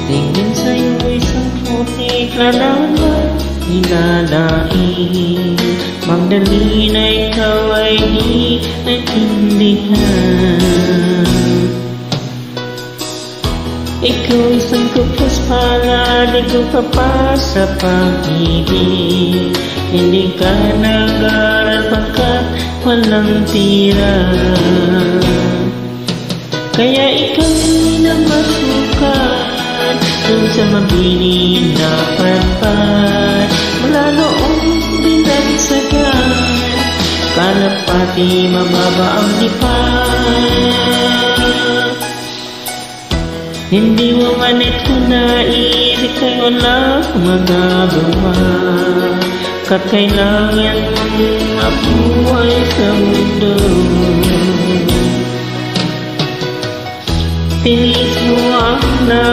Tingin sa'yo isang putik lalawan mo inalain. Magdalena na ikaw ay di naintindihan. Ikaw isang kupos palad, ikaw ka pa sa pag-ibig. Hindi ka nag-aral pagkat walang tira. Kaya ikaw na masukat dun sa mabiling na patpat. Mula noong binagsagan, kalapati mababa ang lipat. Hindi mo man ito naibig, kaya wala kang magagawa. Kat kailangan mong mabuhay sa mundo. Tinis mo ang lahat.